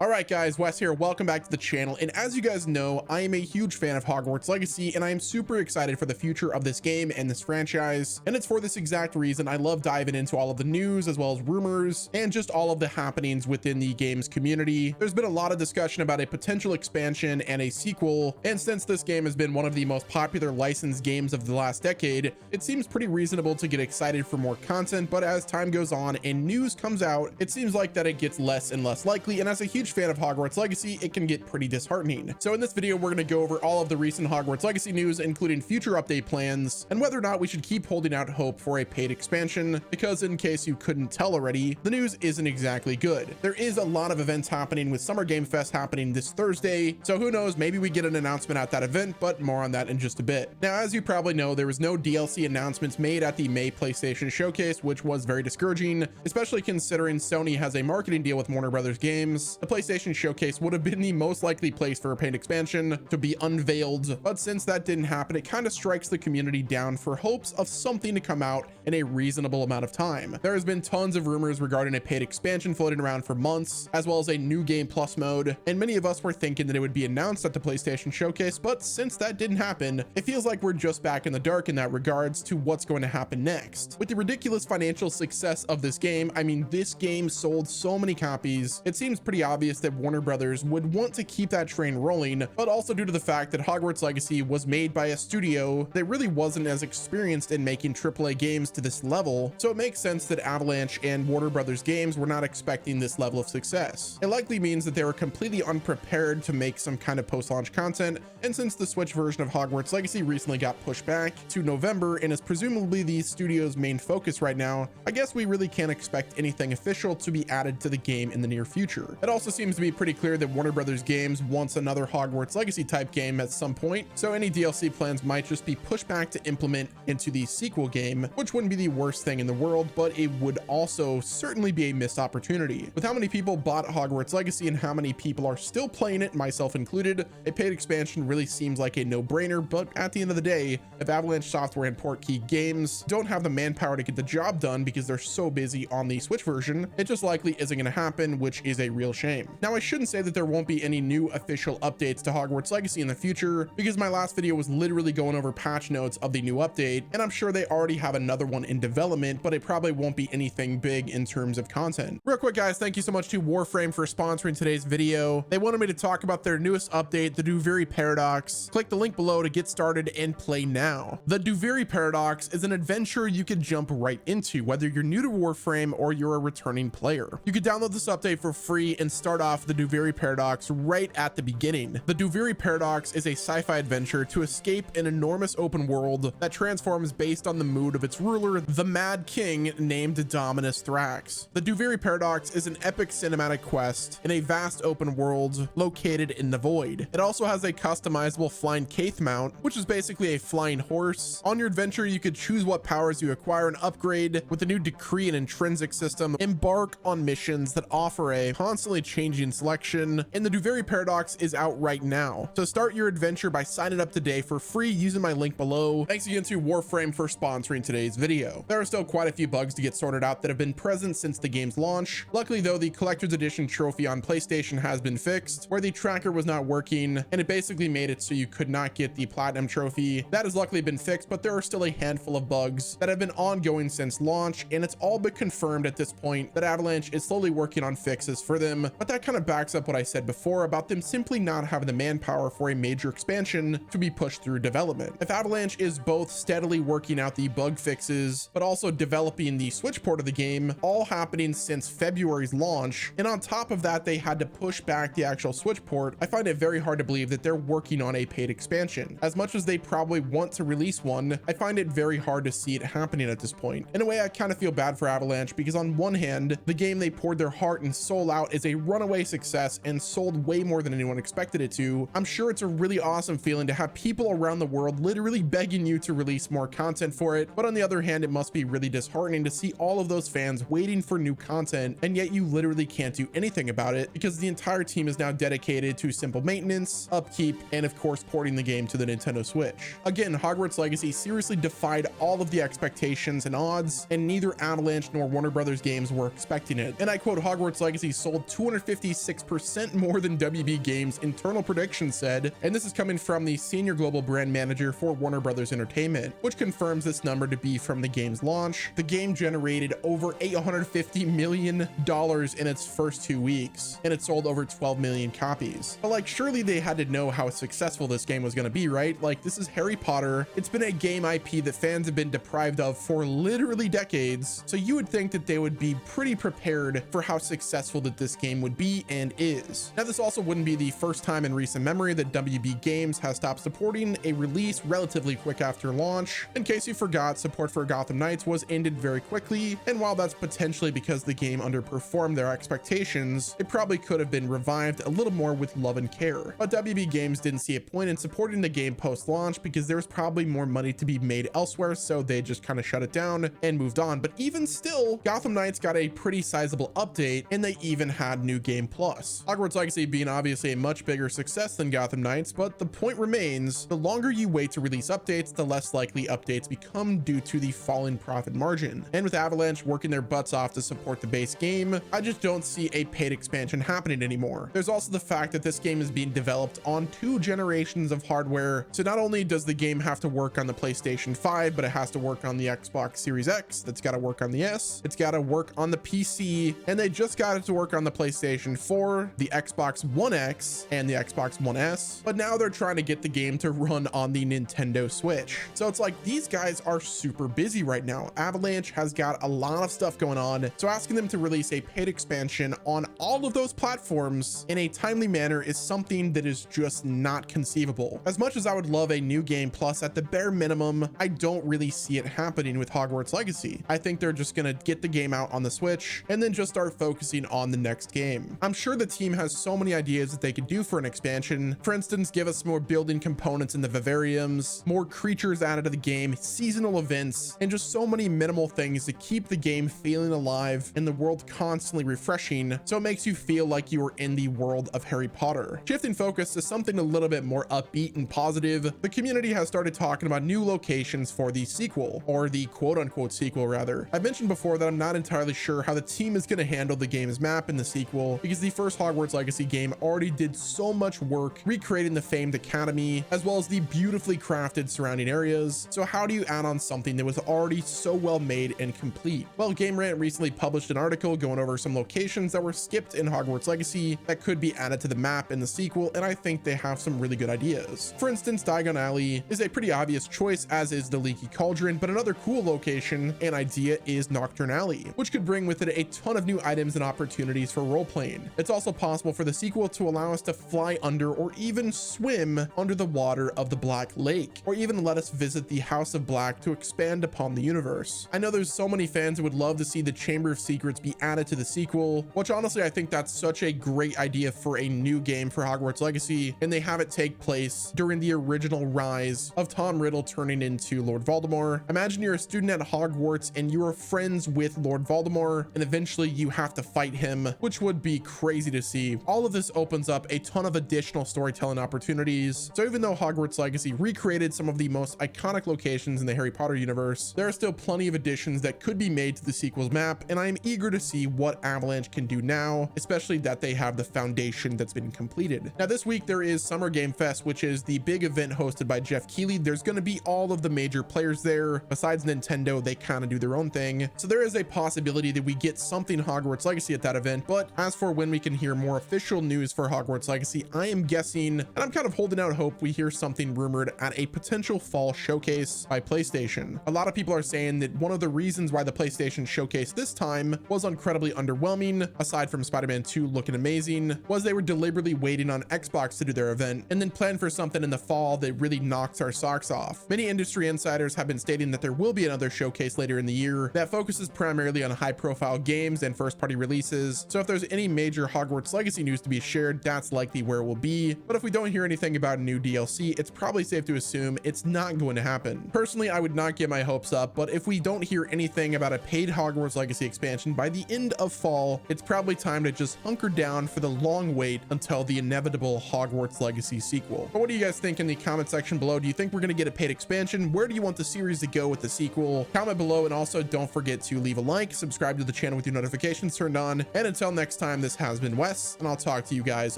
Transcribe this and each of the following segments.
All right, guys, Wes here. Welcome back to the channel. And as you guys know, I am a huge fan of Hogwarts Legacy, and I am super excited for the future of this game and this franchise. And it's for this exact reason I love diving into all of the news, as well as rumors, and just all of the happenings within the game's community. There's been a lot of discussion about a potential expansion and a sequel. And since this game has been one of the most popular licensed games of the last decade, it seems pretty reasonable to get excited for more content. But as time goes on and news comes out, it seems like that it gets less and less likely. And as a huge fan of Hogwarts Legacy, it can get pretty disheartening. So in this video, we're going to go over all of the recent Hogwarts Legacy news, including future update plans, and whether or not we should keep holding out hope for a paid expansion, because in case you couldn't tell already, the news isn't exactly good. There is a lot of events happening, with Summer Game Fest happening this Thursday, so who knows, maybe we get an announcement at that event, but more on that in just a bit. Now, as you probably know, there was no DLC announcements made at the May PlayStation Showcase, which was very discouraging, especially considering Sony has a marketing deal with Warner Brothers Games. The PlayStation Showcase would have been the most likely place for a paid expansion to be unveiled, but since that didn't happen, it kind of strikes the community down for hopes of something to come out in a reasonable amount of time. There has been tons of rumors regarding a paid expansion floating around for months, as well as a new game plus mode, and many of us were thinking that it would be announced at the PlayStation Showcase, but since that didn't happen, it feels like we're just back in the dark in that regards to what's going to happen next. With the ridiculous financial success of this game, I mean, this game sold so many copies, it seems pretty obvious that Warner Brothers would want to keep that train rolling, but also due to the fact that Hogwarts Legacy was made by a studio that really wasn't as experienced in making AAA games to this level, so it makes sense that Avalanche and Warner Brothers Games were not expecting this level of success. It likely means that they were completely unprepared to make some kind of post-launch content, and since the Switch version of Hogwarts Legacy recently got pushed back to November and is presumably the studio's main focus right now, I guess we really can't expect anything official to be added to the game in the near future. It also seems to be pretty clear that Warner Brothers Games wants another Hogwarts Legacy type game at some point, so any DLC plans might just be pushed back to implement into the sequel game, which wouldn't be the worst thing in the world, but it would also certainly be a missed opportunity. With how many people bought Hogwarts Legacy and how many people are still playing it, myself included, a paid expansion really seems like a no-brainer. But at the end of the day, if Avalanche Software and Portkey Games don't have the manpower to get the job done because they're so busy on the Switch version, it just likely isn't going to happen, which is a real shame. Now, I shouldn't say that there won't be any new official updates to Hogwarts Legacy in the future, because my last video was literally going over patch notes of the new update, and I'm sure they already have another one in development, but it probably won't be anything big in terms of content. Real quick, guys, thank you so much to Warframe for sponsoring today's video. They wanted me to talk about their newest update, the Duviri Paradox. Click the link below to get started and play now. The Duviri Paradox is an adventure you could jump right into, whether you're new to Warframe or you're a returning player. You could download this update for free and start off the Duviri Paradox right at the beginning. The Duviri Paradox is a sci-fi adventure to escape an enormous open world that transforms based on the mood of its ruler, the Mad King named Dominus Thrax. The Duviri Paradox is an epic cinematic quest in a vast open world located in the void. It also has a customizable flying Kaith mount, which is basically a flying horse. On your adventure, you could choose what powers you acquire and upgrade. With the new decree and intrinsic system, embark on missions that offer a constantly changing selection, and the Duviri Paradox is out right now. So start your adventure by signing up today for free using my link below. Thanks again to Warframe for sponsoring today's video. There are still quite a few bugs to get sorted out that have been present since the game's launch. Luckily though, the collector's edition trophy on PlayStation has been fixed, where the tracker was not working, and it basically made it so you could not get the platinum trophy. That has luckily been fixed, but there are still a handful of bugs that have been ongoing since launch, and it's all but confirmed at this point that Avalanche is slowly working on fixes for them. But that kind of backs up what I said before about them simply not having the manpower for a major expansion to be pushed through development. If Avalanche is both steadily working out the bug fixes, but also developing the Switch port of the game, all happening since February's launch, and on top of that, they had to push back the actual Switch port, I find it very hard to believe that they're working on a paid expansion. As much as they probably want to release one, I find it very hard to see it happening at this point. In a way, I kind of feel bad for Avalanche, because on one hand, the game they poured their heart and soul out is a runaway success and sold way more than anyone expected it to. I'm sure it's a really awesome feeling to have people around the world literally begging you to release more content for it, but on the other hand, it must be really disheartening to see all of those fans waiting for new content, and yet you literally can't do anything about it because the entire team is now dedicated to simple maintenance, upkeep, and of course porting the game to the Nintendo Switch. Again, Hogwarts Legacy seriously defied all of the expectations and odds, and neither Avalanche nor Warner Brothers Games were expecting it. And I quote, Hogwarts Legacy sold 156% more than WB Games' internal prediction said, and this is coming from the senior global brand manager for Warner Brothers Entertainment, which confirms this number to be from the game's launch. The game generated over $850 million in its first 2 weeks, and it sold over 12 million copies. But like, surely they had to know how successful this game was going to be, right? Like, this is Harry Potter. It's been a game IP that fans have been deprived of for literally decades, so you would think that they would be pretty prepared for how successful that this game would be and is. Now, this also wouldn't be the first time in recent memory that WB Games has stopped supporting a release relatively quick after launch. In case you forgot, support for Gotham Knights was ended very quickly, and while that's potentially because the game underperformed their expectations, it probably could have been revived a little more with love and care. But WB Games didn't see a point in supporting the game post-launch because there was probably more money to be made elsewhere, so they just kind of shut it down and moved on. But even still, Gotham Knights got a pretty sizable update, and they even had New Game Plus. Hogwarts Legacy being obviously a much bigger success than Gotham Knights, but the point remains, the longer you wait to release updates, the less likely updates become due to the falling profit margin. And with Avalanche working their butts off to support the base game, I just don't see a paid expansion happening anymore. There's also the fact that this game is being developed on 2 generations of hardware, so not only does the game have to work on the PlayStation 5, but it has to work on the Xbox Series X, that's got to work on the S, it's got to work on the PC, and they just got it to work on the PlayStation 4, the Xbox One X, and the Xbox One S, but now they're trying to get the game to run on the Nintendo Switch. So it's like, these guys are super busy right now. Avalanche has got a lot of stuff going on, so asking them to release a paid expansion on all of those platforms in a timely manner is something that is just not conceivable. As much as I would love a New Game Plus, at the bare minimum, I don't really see it happening with Hogwarts Legacy. I think they're just gonna get the game out on the Switch and then just start focusing on the next game. I'm sure the team has so many ideas that they could do for an expansion. For instance, give us more building components in the vivariums, more creatures added to the game, seasonal events, and just so many minimal things to keep the game feeling alive and the world constantly refreshing, so it makes you feel like you are in the world of Harry Potter. Shifting focus to something a little bit more upbeat and positive, the community has started talking about new locations for the sequel, or the quote-unquote sequel rather. I've mentioned before that I'm not entirely sure how the team is going to handle the game's map in the sequel, because the first Hogwarts Legacy game already did so much work recreating the famed academy, as well as the beautifully crafted surrounding areas. So how do you add on something that was already so well made and complete? Well, Game Rant recently published an article going over some locations that were skipped in Hogwarts Legacy that could be added to the map in the sequel, and I think they have some really good ideas. For instance, Diagon Alley is a pretty obvious choice, as is the Leaky Cauldron, but another cool location and idea is Nocturne Alley, which could bring with it a ton of new items and opportunities for role-playing. It's also possible for the sequel to allow us to fly under or even swim under the water of the Black Lake, or even let us visit the House of Black to expand upon the universe. I know there's so many fans who would love to see the Chamber of Secrets be added to the sequel, which honestly I think that's such a great idea for a new game for Hogwarts Legacy, and they have it take place during the original rise of Tom Riddle turning into Lord Voldemort. Imagine you're a student at Hogwarts and you are friends with Lord Voldemort, and eventually you have to fight him, which would be crazy to see. All of this opens up a ton of additional storytelling opportunities. So even though Hogwarts Legacy recreated some of the most iconic locations in the Harry Potter universe, there are still plenty of additions that could be made to the sequel's map, and I am eager to see what Avalanche can do now, especially that they have the foundation that's been completed. Now this week there is Summer Game Fest, which is the big event hosted by Jeff Keighley. There's going to be all of the major players there. Besides Nintendo, they kind of do their own thing, so there is a possibility that we get something Hogwarts Legacy at that event. But as for when we can hear more official news for Hogwarts Legacy, I am guessing, and I'm kind of holding out hope, we hear something rumored at a potential fall showcase by PlayStation. A lot of people are saying that one of the reasons why the PlayStation showcase this time was incredibly underwhelming, aside from Spider-Man 2 looking amazing, was they were deliberately waiting on Xbox to do their event and then plan for something in the fall that really knocks our socks off. Many industry insiders have been stating that there will be another showcase later in the year that focuses primarily on high-profile games and first-party releases. So if there's any major Hogwarts Legacy news to be shared, that's likely where it will be. But if we don't hear anything about a new DLC, it's probably safe to assume it's not going to happen. Personally, I would not get my hopes up, but if we don't hear anything about a paid Hogwarts Legacy expansion by the end of fall, it's probably time to just hunker down for the long wait until the inevitable Hogwarts Legacy sequel. But what do you guys think in the comment section below? Do you think we're going to get a paid expansion? Where do you want the series to go with the sequel? Comment below, and also don't forget to leave a like, subscribe to the channel with your notifications turned on, and until next time, this has been Wes, and I'll talk to you guys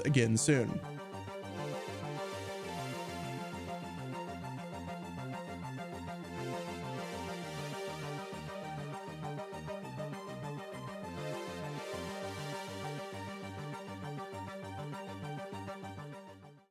again soon.